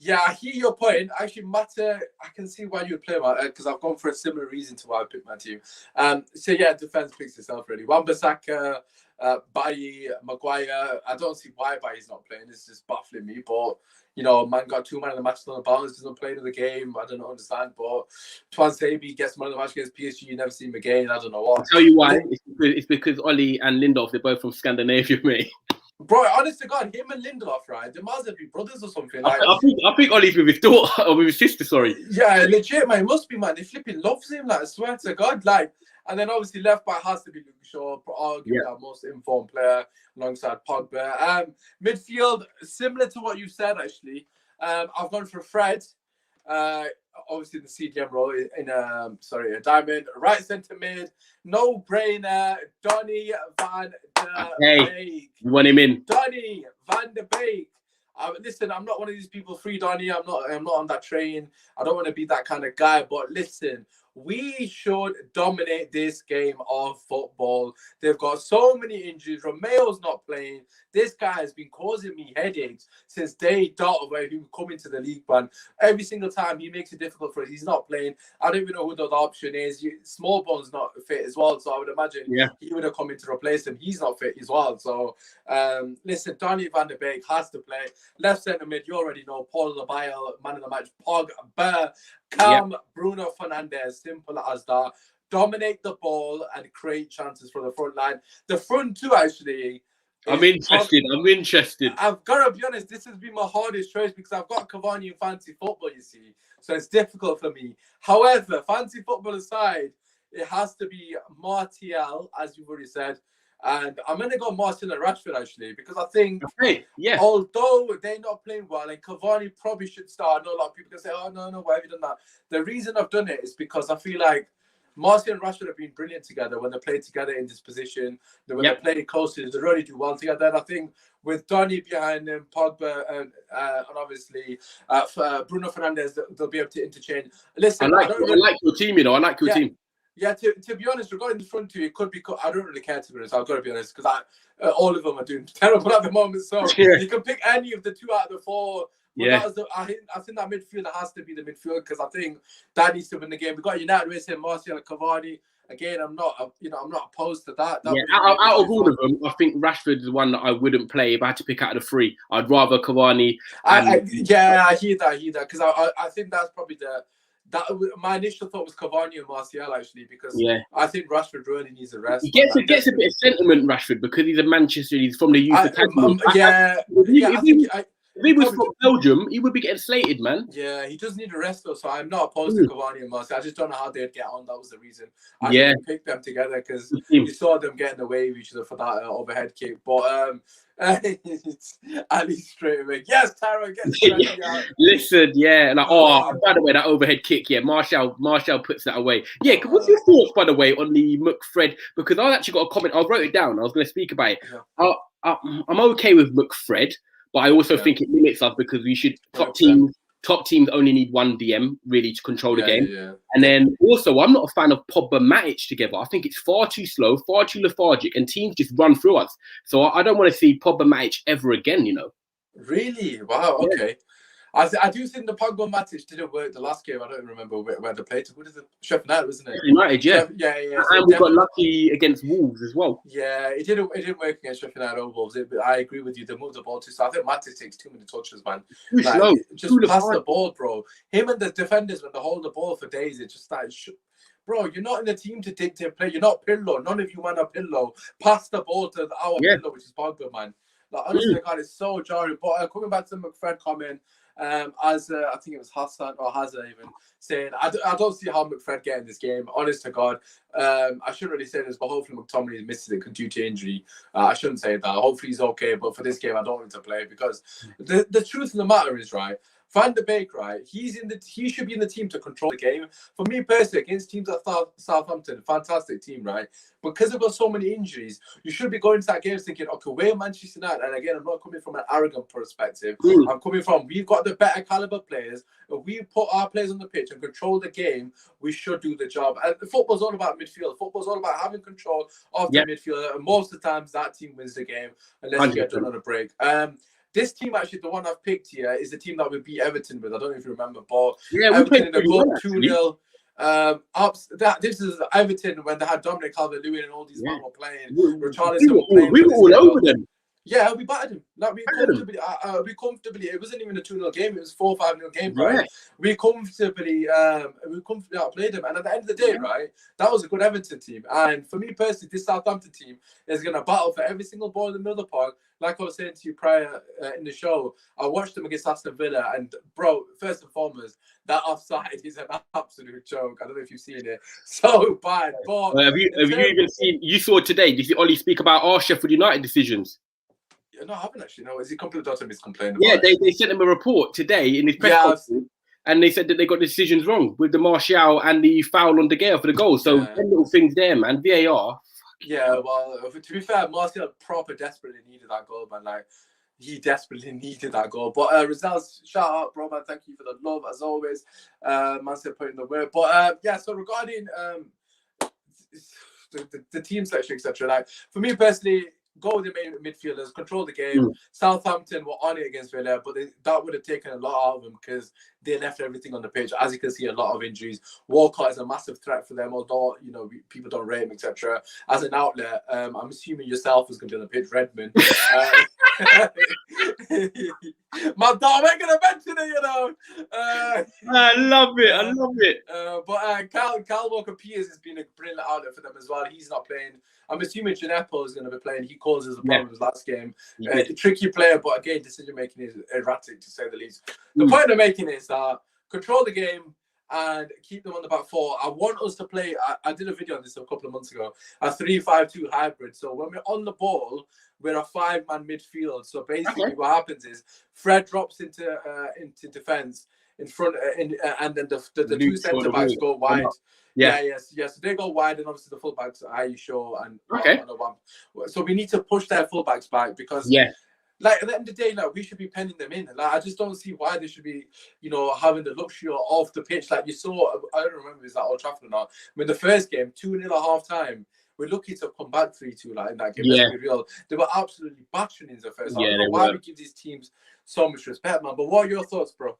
Yeah, I hear your point. Actually, Mata, I can see why you'd play Mata because I've gone for a similar reason to why I picked my team. So yeah, defense picks itself really. Wan-Bissaka, Bailly, Maguire. I don't see why Bailly's not playing. It's just baffling me. But you know, man got 2 man of the match on the bounce, doesn't play in the game. I don't understand. But Twan Sabi gets man of the match against PSG. You never see him again. I don't know what. I'll tell you why. It's because Ollie and Lindelof, they're both from Scandinavia, mate. Bro, honest to God, him and Lindelof, right? They must be brothers or something. Like, I think Ollie's with his daughter or with his sister. Sorry. Yeah, legit, man. It must be, man. They flipping loves him. Like, I swear to God, like. And then obviously left back has to be Luke Shaw, arguably our most informed player alongside Pogba. Midfield, similar to what you said, actually. I've gone for Fred. Obviously the CDM role in a diamond. Right centre mid, no brainer. Donny van de Beek. You want him in? Donny van de Beek. Listen, I'm not one of these people. Free Donny. I'm not on that train. I don't want to be that kind of guy. But listen, we should dominate this game of football. They've got so many injuries. Romeo's not playing. This guy has been causing me headaches since day dot of where he was coming to the league, man. Every single time he makes it difficult for us. He's not playing. I don't even know who the other option is. Smallbone's not fit as well, so I would imagine he would have come in to replace him. He's not fit as well. So, listen, Donny van de Beek has to play. Left centre mid, you already know, Paul Labile, man of the match, Pogba, Bruno Fernandes, simple as that. Dominate the ball and create chances for the front line. The front two, actually. I'm interested. I've got to be honest, this has been my hardest choice because I've got Cavani in fantasy football, you see. So it's difficult for me. However, fantasy football aside, it has to be Martial, as you've already said. And I'm going to go Martial and Rashford, actually, because I think although they're not playing well, and Cavani probably should start, I know a lot of people can say, oh, no, why have you done that? The reason I've done it is because I feel like Martial and Rashford have been brilliant together when they play together in this position. When they play closely, they really do well together. And I think with Donny behind them, Pogba, and obviously Bruno Fernandes, they'll be able to interchange. Listen, I like your team, you know. I like your team. Yeah, to be honest, regarding the front two, it could be. I don't really care, to be honest. I've got to be honest, because all of them are doing terrible at the moment. So you can pick any of the 2 out of the 4. But I think that midfield has to be the midfield because I think that needs to win the game. We've got United with him, Martial and Cavani. Again, I'm not opposed to that. Out of all of them, I think Rashford is the one that I wouldn't play if I had to pick out of the 3. I'd rather Cavani. I hear that because I think that's probably my initial thought was Cavani and Martial, actually, because I think Rashford really needs a rest. He gets a bit of sentiment, Rashford, because he's a Manchester. He's from the youth academy. If he was from Belgium, he would be getting slated, man. Yeah, he does need a rest, though, so I'm not opposed to Cavani and Martial. I just don't know how they'd get on. That was the reason. I didn't pick them together because you saw them getting away with each other for that overhead kick. But Ali straight away. Yes, Tyrone gets out. Listen, by the way, that overhead kick, Martial puts that away. Yeah, what's your thoughts, by the way, on the McFred? Because I actually got a comment. I wrote it down. I was going to speak about it. Yeah. I'm okay with McFred. But I also think it limits us because we should top teams only need 1 DM really to control the game. Yeah. And then also, I'm not a fan of Pogba Matic together. I think it's far too slow, far too lethargic, and teams just run through us. So I don't want to see Pogba Matic ever again, you know. Really? Wow. Okay. I do think the Pogba Matic didn't work the last game. I don't remember where they played. What is it? Sheffield United, wasn't it? United, yeah. Yeah. And we got lucky against Wolves as well. Yeah, it didn't work against Sheffield United or Wolves. I agree with you. They moved the ball too slow. I think Matic takes too many touches, man. Too slow. Just pass the ball, bro. Him and the defenders, when they hold the ball for days, it's just like, bro, you're not in the team to dictate play. You're not Pirlo. None of you want a Pirlo. Pass the ball to our Pirlo, which is Pogba, man. Like, honestly, God, it's so jarring. But coming back to the McFred comment, as I think it was Hassan or Hazard even saying, I don't see how McFred getting this game. Honest to God, I shouldn't really say this, but hopefully McTominay misses it due to injury. I shouldn't say that. Hopefully he's okay, but for this game, I don't want him to play because the truth of the matter is, right, Van de Beek, right, he should be in the team to control the game. For me personally, against teams like Southampton, fantastic team, right? because they've got so many injuries, you should be going to that game thinking, okay, we're Manchester United. And again, I'm not coming from an arrogant perspective. I'm coming from, we've got the better caliber players. If we put our players on the pitch and control the game, we should do the job. And football's all about midfield. Football's all about having control of the midfield. And most of the times, that team wins the game unless you get done on a break. This team, actually, the one I've picked here, is the team that we beat Everton with. I don't know if you remember, but Everton in the goal 2-0. This is Everton when they had Dominic Calvert-Lewin and all these men were playing. We were all over them. Yeah, we battered him. Like, we comfortably. It wasn't even a 2-0 game. It was 4-5-0 game, right? Yeah. We comfortably outplayed them. And at the end of the day, right, that was a good Everton team. And for me personally, this Southampton team is going to battle for every single ball in the middle of the park. Like I was saying to you prior in the show, I watched them against Aston Villa, and bro, first and foremost, that offside is an absolute joke. I don't know if you've seen it. So bad. But have you even seen? You saw today? Did you see Ollie speak about our Sheffield United decisions? No, I haven't actually. No, is he completely done his complaint? Yeah, they sent him a report today in his press conference, and they said that they got the decisions wrong with the Martial and the foul on De Gea for the goal. So them little things there, man. VAR. Yeah, well, to be fair, Martial proper desperately needed that goal, man. Like, he desperately needed that goal. But results, shout out, bro, man. Thank you for the love as always. Man said putting the work. But so regarding the team selection, etc. Like, for me personally, go with the main midfielders, control the game. Southampton were on it against Villa, but that would have taken a lot out of them because they left everything on the pitch. As you can see, a lot of injuries. Walcott is a massive threat for them, although, you know, people don't rate him, etc. As an outlet, I'm assuming yourself is going to be on the pitch, Redmond. My dog, I'm going to mention it, you know. I love it. But Kyle Walker-Peters has been a brilliant outlet for them as well. He's not playing. I'm assuming Gineppo is going to be playing. He causes the problems last game. Tricky player, but again, decision making is erratic to say the least. The point I'm making is control the game and keep them on the back four. I want us to play. I did a video on this a couple of months ago. A 3-5-2 hybrid. So when we're on the ball, we're a 5-man midfield. So basically, what happens is Fred drops into defense in front, and then the two centre backs go wide. Yes. They go wide, and obviously the fullbacks, Aisha and so we need to push their fullbacks back because like at the end of the day, like, we should be penning them in. Like, I just don't see why they should be, you know, having the luxury off the pitch. Like you saw, I don't remember if it was that Old Trafford or not. I mean, the first game, 2-0 at half time. We're lucky to come back 3-2 like in that game. Let's be real. They were absolutely battering in the first. I don't know why we give these teams so much respect, man. But what are your thoughts, bro?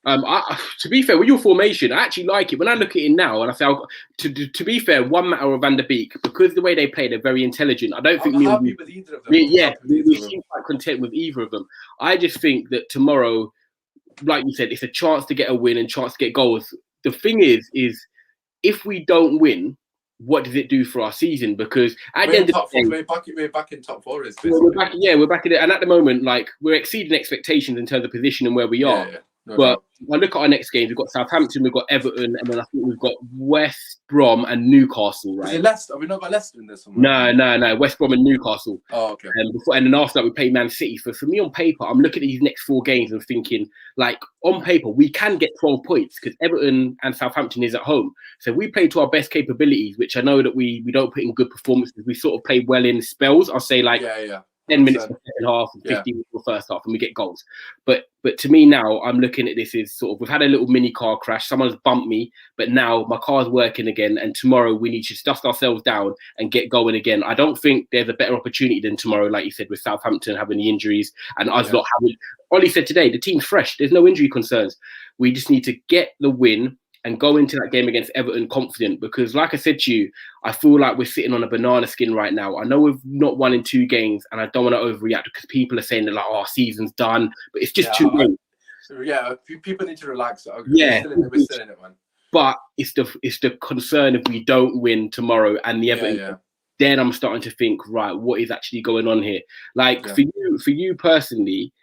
To be fair, with your formation, I actually like it. When I look at it now, and I say, to be fair, one matter of Van der Beek, because the way they play, they're very intelligent. I don't think I'm happy with either of them. We seem quite content with either of them. I just think that tomorrow, like you said, it's a chance to get a win and chance to get goals. The thing is if we don't win, what does it do for our season? Because at the end of the day, we're back in top four. We're back in it. And at the moment, like, we're exceeding expectations in terms of position and where we are. But I look at our next games. We've got Southampton, we've got Everton, and then I think we've got West Brom and Newcastle, right? Is it Leicester? Have we not got Leicester in this one? No. West Brom and Newcastle. Oh, okay. And then after that, we play Man City. So for me, on paper, I'm looking at these next 4 games and thinking, like, on paper, we can get 12 points because Everton and Southampton is at home. So we play to our best capabilities, which I know that we don't put in good performances. We sort of play well in spells. I'll say, like, 10 minutes in the second half and 15 minutes in the first half, and we get goals. But to me now, I'm looking at this as sort of, we've had a little mini car crash. Someone's bumped me, but now my car's working again. And tomorrow we need to dust ourselves down and get going again. I don't think there's a better opportunity than tomorrow, like you said, with Southampton having the injuries and us not having. Ollie said today, the team's fresh. There's no injury concerns. We just need to get the win and go into that game against Everton confident, because like I said to you, I feel like we're sitting on a banana skin right now. I know we've not won in 2 games, and I don't want to overreact because people are saying that, like, our season's done, but it's just 2 games. People need to relax. We're still in it, man. But it's the concern if we don't win tomorrow and the Everton, then I'm starting to think, right, what is actually going on here? Like, for you personally,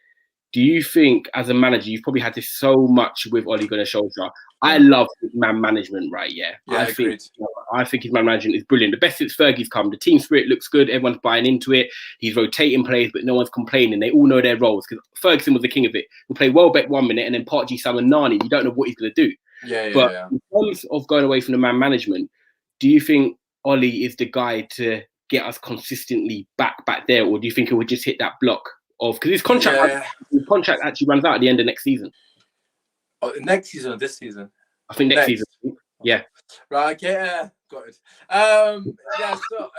do you think as a manager, you've probably had this so much with Ole Gunnar Solskjaer? I love his man management, right? I think his man management is brilliant. The best since Fergie's come. The team spirit looks good. Everyone's buying into it. He's rotating players, but no one's complaining. They all know their roles because Ferguson was the king of it. We'll play Welbeck 1 minute and then Pardew, Sam and Nani. You don't know what he's going to do. In terms of going away from the man management, do you think Ollie is the guy to get us consistently back there, or do you think it would just hit that block of, because his contract actually runs out at the end of next season? Oh, next season or this season? I think next season. Yeah. Right. Okay. Got it. Yeah. So.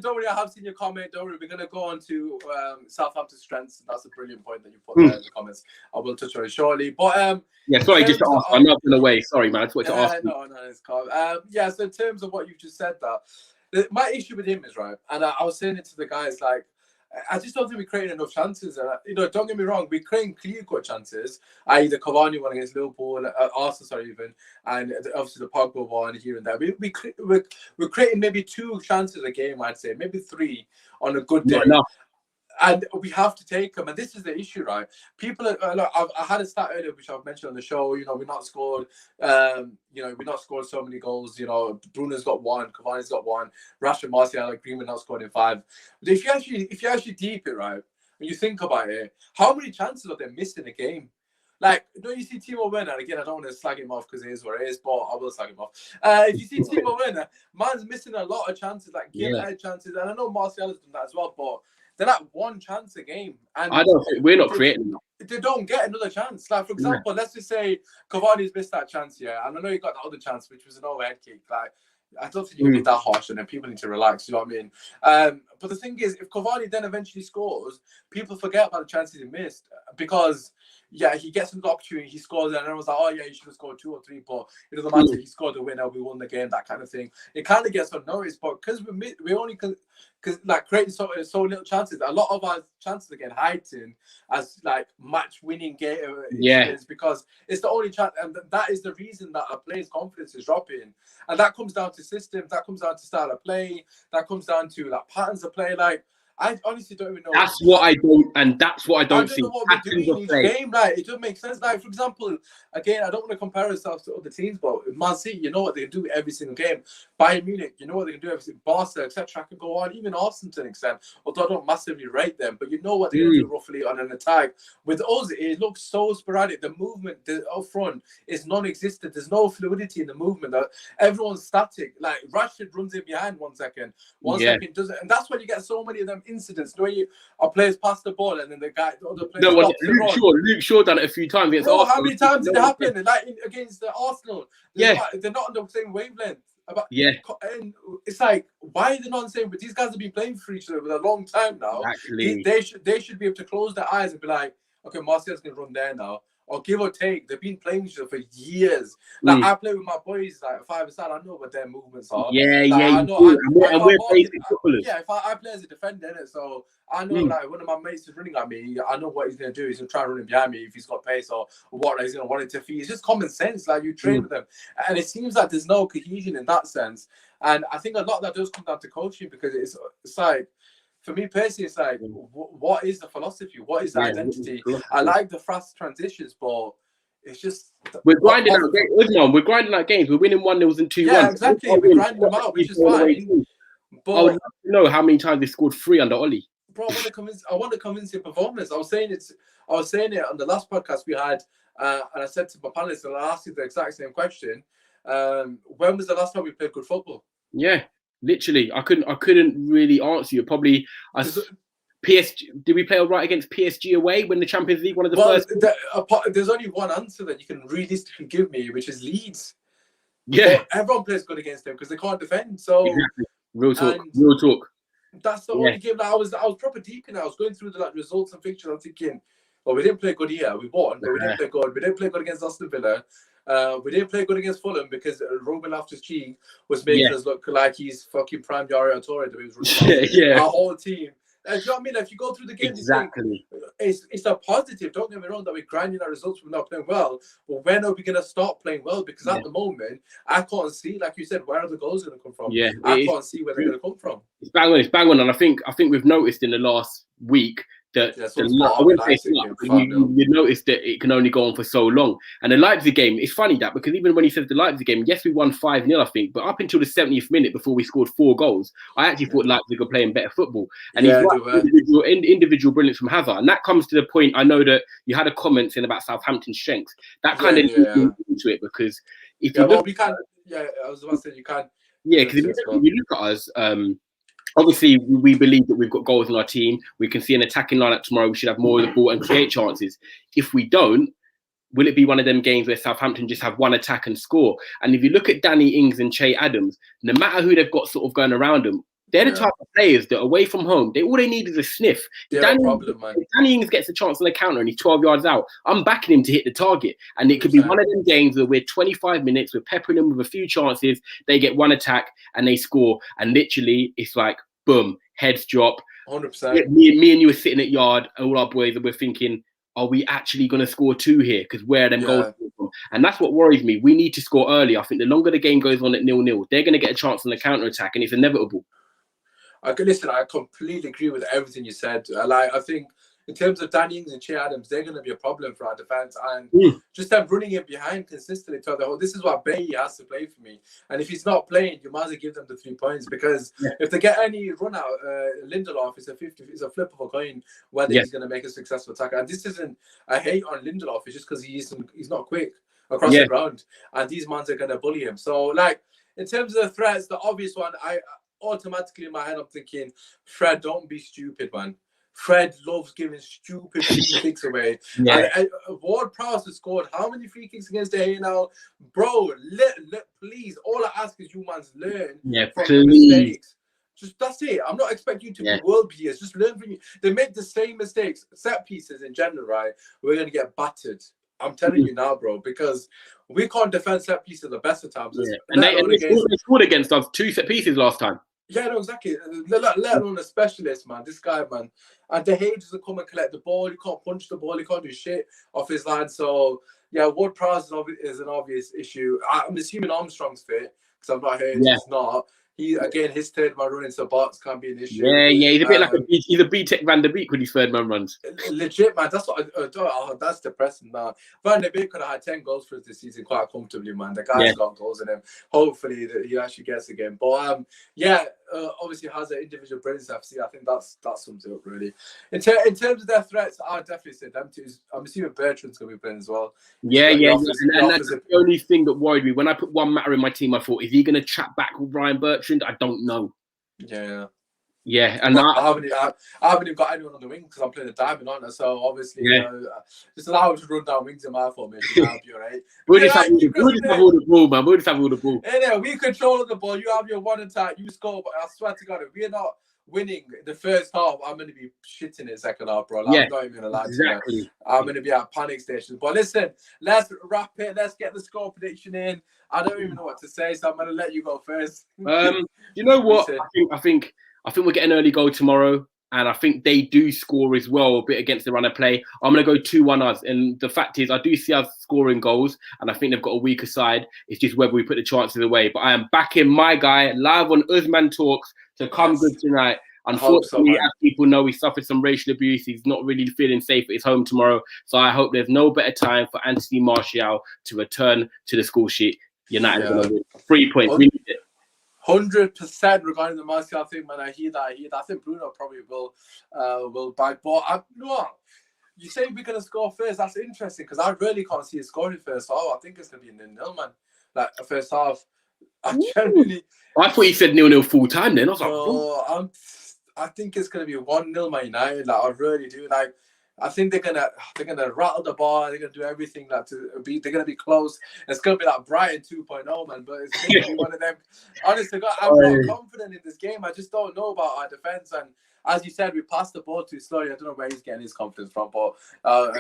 Don't worry, I have seen your comment. Don't worry, we're going to go on to Southampton's strengths. That's a brilliant point that you put there in the comments. I will touch on it shortly. But yeah, sorry, just to ask. I'm not going away. Sorry, man. I just wanted to ask. No, it's calm. Yeah, so in terms of what you've just said, my issue with him is, right, and I was saying it to the guys, like, I just don't think we're creating enough chances. Don't get me wrong, we're creating clear-cut chances, i.e. the Cavani one against Liverpool, Arsenal, even, and obviously the Pogba one here and there. We're creating maybe 2 chances a game, I'd say, maybe 3 on a good day. And we have to take them, and this is the issue, right? People, I had a stat earlier which I've mentioned on the show. We've not scored, we've not scored so many goals. Bruno's got 1, Cavani's got 1, Rashford, Martial, Greenwood not scored in 5. But if you actually deep it, right, when you think about it, how many chances are they missed in a game? Like, you see Timo Werner, again, I don't want to slag him off because it is what it is, but I will slag him off. If you see Timo Werner, man's missing a lot of chances, like game-head chances, and I know Martial has done that as well, but they're like 1 chance a game. And I don't think we're not creating. They don't get another chance. Like, for example, let's just say Cavani's missed that chance here, and I know he got the other chance, which was an overhead kick. Like, I don't think you can be that harsh, and then people need to relax. You know what I mean? But the thing is, if Cavani then eventually scores, people forget about the chances he missed because. Yeah, he gets another opportunity, he scores, and everyone's like, oh, yeah, he should have scored 2 or 3, but it doesn't matter, he scored the winner, we won the game, that kind of thing. It kind of gets unnoticed, but because we only creating so little chances, a lot of our chances are getting heightened as, like, match-winning games because it's the only chance, and that is the reason that our players' confidence is dropping. And that comes down to systems, that comes down to style of play, that comes down to, like, patterns of play, like, I honestly don't even know. That's what I don't think. Know what we're doing in each game. Like, it doesn't make sense. Like, for example, again, I don't want to compare ourselves to other teams, but Man City, you know what they can do every single game. Bayern Munich, you know what they can do every single Barca, etc. I can go on. Even Arsenal to an extent, although I don't massively rate them, but you know what they're going to do roughly on an attack. With us, it looks so sporadic. The movement up front is non-existent. There's no fluidity in the movement. Everyone's static. Like, Rashford runs in behind 1 second, second doesn't, and that's why you get so many of them incidents where our players pass the ball and then the other players Luke Shaw done it a few times against Arsenal. How many times did it happen? Like against the Arsenal, they're not on the same wavelength. And it's like, why are they not on the same? But these guys have been playing for each other for a long time now. Actually, they should be able to close their eyes and be like, okay, Martial's gonna run there now. Or give or take, they've been playing each other for years. Like I play with my boys, like 5-a-side. I know what their movements are. I know. If I play as a defender, innit? So I know, like, one of my mates is running at me. I know what he's gonna do. He's gonna try running behind me if he's got pace or what. He's gonna want it to feed. It's just common sense. Like, you train with them, and it seems like there's no cohesion in that sense. And I think a lot of that does come down to coaching because it's like. For me personally, it's like, what is the philosophy? What is the identity? I like the fast transitions, but it's just... We're grinding out games. Usmaan, we're grinding out games. We're winning 1-0 and 2-1. Yeah, exactly. We're grinding them out, which is fine. But I would love to know how many times they scored 3 under Ollie. Bro, I want to convince your performance. I was saying it on the last podcast we had, and I said to my panelists, and I asked you the exact same question. When was the last time we played good football? Yeah. Literally, I couldn't really answer you. Probably PSG. Did we play all right against PSG away when the Champions League? One of the first. There's only one answer that you can realistically give me, which is Leeds. Yeah, but everyone plays good against them because they can't defend. So exactly. Real talk. That's the only game that I was proper deep in. I was going through the results and fixtures. I'm thinking, well, we didn't play good here. We won, but we didn't play good. We didn't play good against Aston Villa. We didn't play good against Fulham because Ruben Loftus-Cheek was making us look like he's fucking prime Yaya Toure. Our whole team. You know what I mean? If you go through the game, exactly, it's a positive. Don't get me wrong that we're grinding our results. We're not playing well, but when are we going to start playing well? Because at the moment, I can't see, like you said, where are the goals going to come from? I can't see where they're going to come from. It's bang on, and I think we've noticed in the last week. That you noticed that it can only go on for so long. And the Leipzig game, it's funny that because even when he says the Leipzig game, yes, we won 5-0, I think, but up until the 70th minute before we scored 4 goals, I actually thought Leipzig were playing better football. And he's right, individual brilliance from Hazard. And that comes to the point, I know that you had a comment saying about Southampton's strengths. That kind of into it because if you Yeah, I was about to say you can. Yeah, because if you look at us, obviously we believe that we've got goals in our team. We can see an attacking lineup tomorrow. We should have more of the ball and create chances. If we don't, will it be one of them games where Southampton just have one attack and score? And if you look at Danny Ings and Che Adams, no matter who they've got sort of going around them, they're the type of players that away from home, all they need is a sniff. Danny Ings gets a chance on the counter and he's 12 yards out. I'm backing him to hit the target. And it could be one of them games where we're 25 minutes, we're peppering them with a few chances, they get one attack and they score. And literally, it's like, boom, heads drop. 100%. Me and you were sitting at yard, all our boys, and we're thinking, are we actually going to score 2 here? Because where are them goals from? And that's what worries me. We need to score early. I think the longer the game goes on at 0-0, they're going to get a chance on the counter-attack, and it's inevitable. Listen, I completely agree with everything you said. I think in terms of Danny Ings and Che Adams, they're going to be a problem for our defence. And just them running in behind consistently to the whole, this is what Bailly has to play for me. And if he's not playing, you might as well give them the 3 points, because if they get any run out, Lindelof is a flip of a coin whether he's going to make a successful attack. And this isn't a hate on Lindelof, it's just because he's not quick across the ground. And these mans are going to bully him. So, like, in terms of the threats, the obvious one, I automatically in my head, I'm thinking, Fred, don't be stupid, man. Fred loves giving stupid free kicks away. And Ward-Prowse has scored how many free kicks against De Gea now? Bro, please, all I ask is you mans learn from your mistakes. Just that's it. I'm not expecting you to be world beaters. Just learn from you. They make the same mistakes. Set pieces in general, right? We're going to get battered. I'm telling you now, bro, because we can't defend set pieces the best of times. And they scored against us 2 set pieces last time. Yeah, no, exactly. Let alone a specialist, man. This guy, man. And De Gea doesn't come and collect the ball. He can't punch the ball. He can't do shit off his line. So, yeah, Ward-Prowse is an obvious issue. I'm assuming Armstrong's fit, because I've not heard he's not. His third man running to box can be an issue. Yeah, he's a bit like he's a B-Tech Van der Beek when his third man runs. Legit, man. That's what that's depressing, man. Van der Beek could have had 10 goals for us this season quite comfortably, man. The guy's got goals in him. Hopefully he actually gets a game. But obviously has an individual brilliance FC. I think that sums it up really. In terms of their threats, I'd definitely say them two. I'm assuming Bertrand's gonna be playing as well. And that's the only thing that worried me. When I put one matter in my team, I thought, is he gonna chat back with Ryan Bertrand? I don't know. Yeah, and I haven't even got anyone on the wing because I'm playing the diamond, aren't I? So obviously, just allow him to run down wings in my formation. I'll be alright. We'll just have all the ball, man. We'll just have all the ball. Yeah, we control the ball. You have your one attack. You score. But I swear to God, if we're not winning the first half, I'm going to be shitting it second half, bro. I'm not even going to lie to you. I'm going to be at panic stations. But listen, let's wrap it. Let's get the score prediction in. I don't even know what to say, so I'm going to let you go first. You know what? I think we'll get an early goal tomorrow, and I think they do score as well a bit against the run of play. I'm going to go 2-1 us, and the fact is I do see us scoring goals, and I think they've got a weaker side. It's just whether we put the chances away. But I am backing my guy live on Usmaan Talks to come good tonight. Unfortunately, as people know, he suffered some racial abuse. He's not really feeling safe at his home tomorrow. So I hope there's no better time for Anthony Martial to return to the score sheet. United are going to win 3 points. We need it. 100% regarding the Martial thing, man. I hear that. I think Bruno probably will bag. But you know what? You say we're going to score first. That's interesting because I really can't see it scoring first half. I think it's going to be a 0-0, man. Like the first half. I thought you said 0-0 full time then. I was like, I think it's going to be 1-0 Man United. Like I really do. Like I think they're gonna rattle the ball. They're gonna do everything they're gonna be close. It's gonna be like Brighton 2.0, man. But it's gonna be one of them. Honestly, God, I'm not confident in this game. I just don't know about our defense. And as you said, we passed the ball too slowly. I don't know where he's getting his confidence from, but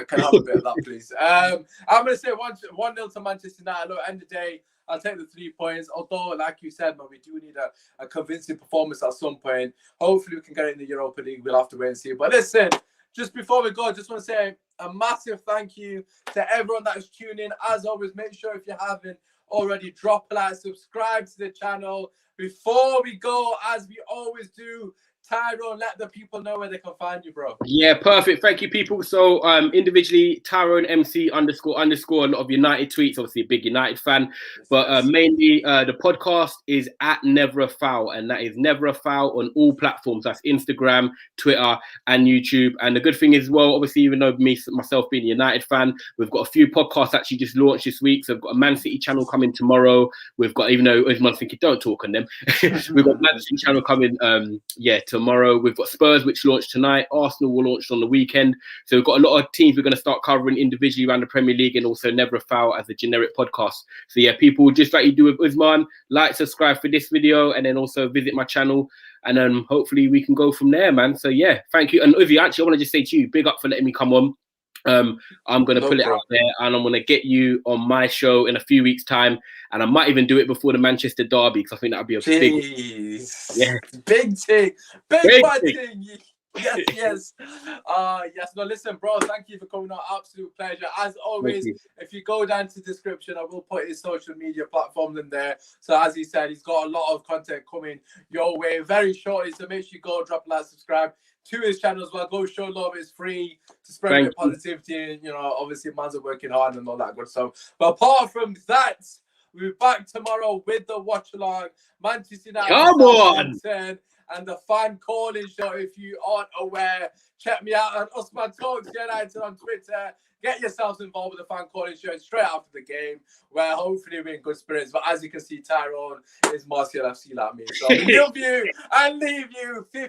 can I have a bit of that, please? I'm gonna say 1-0 to Manchester United. Look, end of the day, I'll take the 3 points. Although, like you said, man, we do need a convincing performance at some point. Hopefully, we can get it in the Europa League. We'll have to wait and see. But listen. Just before we go, I just want to say a massive thank you to everyone that is tuning in. As always, make sure if you haven't already, drop a like, subscribe to the channel. Before we go, as we always do, Tyrone, let the people know where they can find you, bro. Yeah, perfect. Thank you, people. So individually, Tyrone MC __ a lot of United tweets, obviously a big United fan. But mainly the podcast is at Never a Foul, and that is Never a Foul on all platforms. That's Instagram, Twitter, and YouTube. And the good thing is, well, obviously, even though myself being a United fan, we've got a few podcasts actually just launched this week. So we've got a Man City channel coming tomorrow. We've got, even though Usmaan thinking don't talk on them, we've got Man City channel coming tomorrow. We've got Spurs, which launched tonight. Arsenal will launch on the weekend. So we've got a lot of teams we're going to start covering individually around the Premier League, and also Never a Foul as a generic podcast. So yeah, people, just like you do with Usmaan, like, subscribe for this video, and then also visit my channel, and hopefully we can go from there, man. So yeah, thank you. And Uzi, actually, I want to just say to you, big up for letting me come on. I'm going to put it out there, and I'm going to get you on my show in a few weeks' time, and I might even do it before the Manchester derby, because I think that would be a big thing. Yes. No, listen, bro, thank you for coming on. Absolute pleasure. As always, if you go down to the description, I will put his social media platforms in there. So as he said, he's got a lot of content coming your way very shortly. So make sure you go drop a like, subscribe to his channel as well. Go show love. It's free to spread a bit of positivity. And, obviously, man's are working hard and all that good stuff. But apart from that, we'll be back tomorrow with the watch along. Manchester United. Come on. And the fan calling show. If you aren't aware, check me out on Usmaan Talks United on Twitter. Get yourselves involved with the fan calling show straight after the game, where hopefully we're in good spirits. But as you can see, Tyrone is Martial FC like me. So we love you and leave you 50